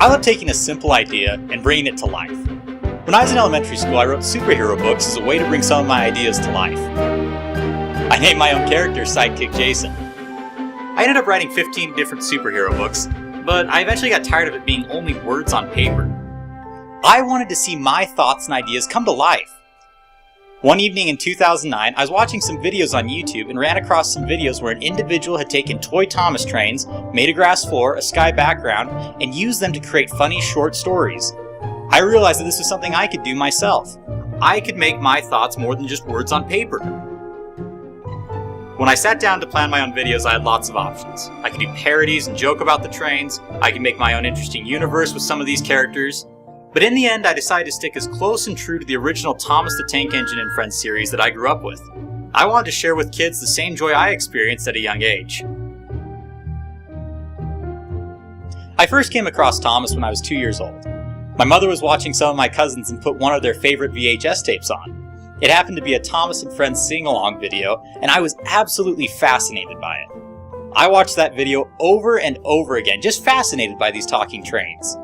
I love taking a simple idea and bringing it to life. When I was in elementary school, I wrote superhero books as a way to bring some of my ideas to life. I named my own character Sidekickjason. I ended up writing 15 different superhero books, but I eventually got tired of it being only words on paper. I wanted to see my thoughts and ideas come to life. One evening in 2009, I was watching some videos on YouTube and ran across some videos where an individual had taken toy Thomas trains, made a grass floor, a sky background, and used them to create funny short stories. I realized that this was something I could do myself. I could make my thoughts more than just words on paper. When I sat down to plan my own videos, I had lots of options. I could do parodies and joke about the trains, I could make my own interesting universe with some of these characters. But in the end, I decided to stick as close and true to the original Thomas the Tank Engine and Friends series that I grew up with. I wanted to share with kids the same joy I experienced at a young age. I first came across Thomas when I was 2 years old. My mother was watching some of my cousins and put one of their favorite VHS tapes on. It happened to be a Thomas and Friends sing-along video, and I was absolutely fascinated by it. I watched that video over and over again, just fascinated by these talking trains.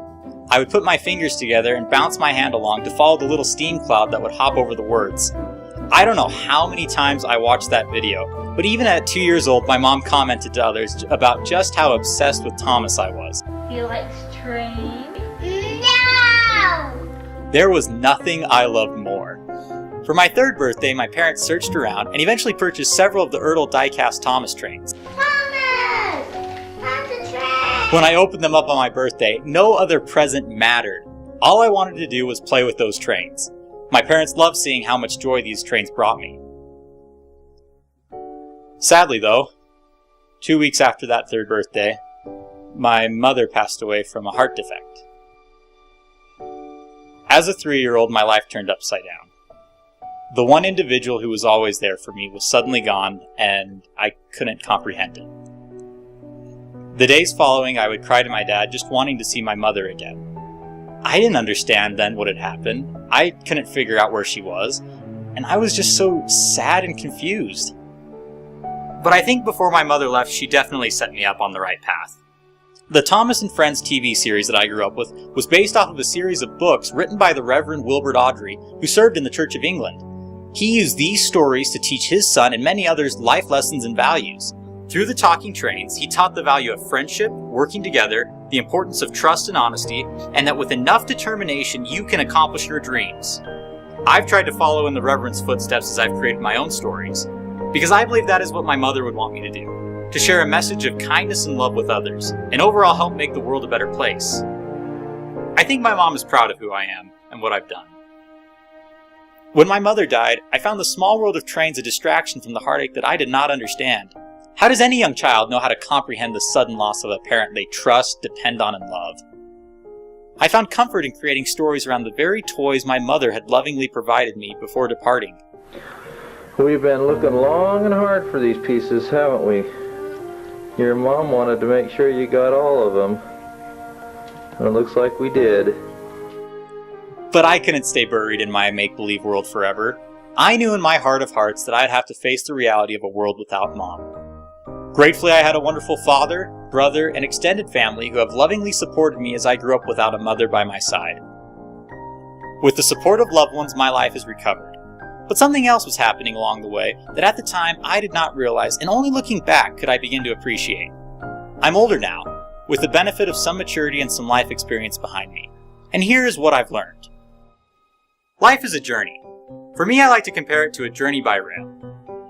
I would put my fingers together and bounce my hand along to follow the little steam cloud that would hop over the words. I don't know how many times I watched that video, but even at 2 years old, my mom commented to others about just how obsessed with Thomas I was. He likes trains? No! There was nothing I loved more. For my 3rd birthday, my parents searched around and eventually purchased several of the Ertl die-cast Thomas trains. When I opened them up on my birthday, no other present mattered. All I wanted to do was play with those trains. My parents loved seeing how much joy these trains brought me. Sadly though, 2 weeks after that 3rd birthday, my mother passed away from a heart defect. As a 3-year-old, my life turned upside down. The one individual who was always there for me was suddenly gone, and I couldn't comprehend it. The days following, I would cry to my dad, just wanting to see my mother again. I didn't understand then what had happened. I couldn't figure out where she was, and I was just so sad and confused. But I think before my mother left, she definitely set me up on the right path. The Thomas and Friends TV series that I grew up with was based off of a series of books written by the Reverend Wilbert Awdry, who served in the Church of England. He used these stories to teach his son and many others life lessons and values. Through the talking trains, he taught the value of friendship, working together, the importance of trust and honesty, and that with enough determination, you can accomplish your dreams. I've tried to follow in the Reverend's footsteps as I've created my own stories, because I believe that is what my mother would want me to do, to share a message of kindness and love with others, and overall help make the world a better place. I think my mom is proud of who I am and what I've done. When my mother died, I found the small world of trains a distraction from the heartache that I did not understand. How does any young child know how to comprehend the sudden loss of a parent they trust, depend on, and love? I found comfort in creating stories around the very toys my mother had lovingly provided me before departing. We've been looking long and hard for these pieces, haven't we? Your mom wanted to make sure you got all of them. And it looks like we did. But I couldn't stay buried in my make-believe world forever. I knew in my heart of hearts that I'd have to face the reality of a world without Mom. Gratefully, I had a wonderful father, brother, and extended family who have lovingly supported me as I grew up without a mother by my side. With the support of loved ones, my life has recovered. But something else was happening along the way that at the time I did not realize, and only looking back could I begin to appreciate. I'm older now, with the benefit of some maturity and some life experience behind me. And here is what I've learned. Life is a journey. For me, I like to compare it to a journey by rail.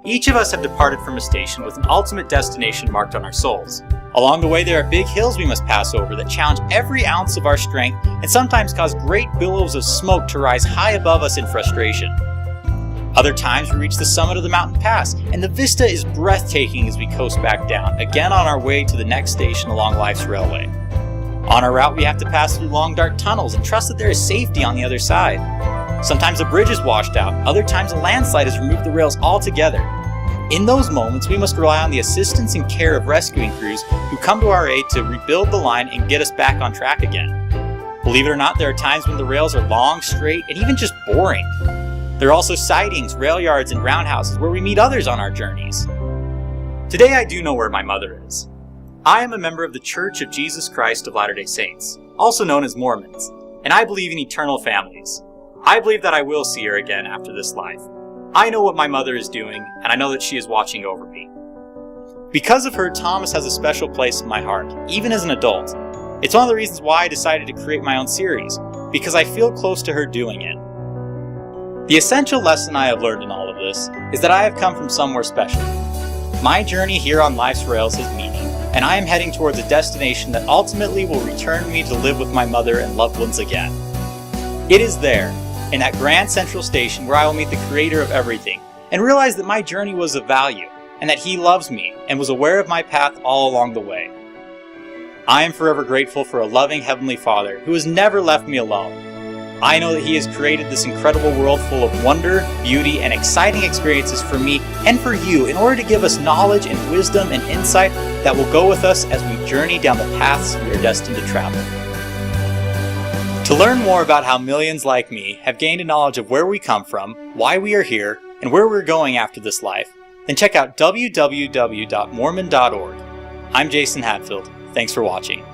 Each of us have departed from a station with an ultimate destination marked on our souls. Along the way, there are big hills we must pass over that challenge every ounce of our strength and sometimes cause great billows of smoke to rise high above us in frustration. Other times, we reach the summit of the mountain pass, and the vista is breathtaking as we coast back down, again on our way to the next station along life's railway. On our route, we have to pass through long, dark tunnels and trust that there is safety on the other side. Sometimes a bridge is washed out, other times a landslide has removed the rails altogether. In those moments, we must rely on the assistance and care of rescuing crews who come to our aid to rebuild the line and get us back on track again. Believe it or not, there are times when the rails are long, straight, and even just boring. There are also sidings, rail yards, and roundhouses where we meet others on our journeys. Today I do know where my mother is. I am a member of the Church of Jesus Christ of Latter-day Saints, also known as Mormons, and I believe in eternal families. I believe that I will see her again after this life. I know what my mother is doing, and I know that she is watching over me. Because of her, Thomas has a special place in my heart, even as an adult. It's one of the reasons why I decided to create my own series, because I feel close to her doing it. The essential lesson I have learned in all of this is that I have come from somewhere special. My journey here on life's rails has meaning, and I am heading towards a destination that ultimately will return me to live with my mother and loved ones again. It is there, in that grand central station, where I will meet the creator of everything, and realize that my journey was of value, and that he loves me, and was aware of my path all along the way. I am forever grateful for a loving Heavenly Father who has never left me alone. I know that he has created this incredible world full of wonder, beauty, and exciting experiences for me and for you in order to give us knowledge and wisdom and insight that will go with us as we journey down the paths we are destined to travel. To learn more about how millions like me have gained a knowledge of where we come from, why we are here, and where we're going after this life, then check out www.mormon.org. I'm Jason Hadfield. Thanks for watching.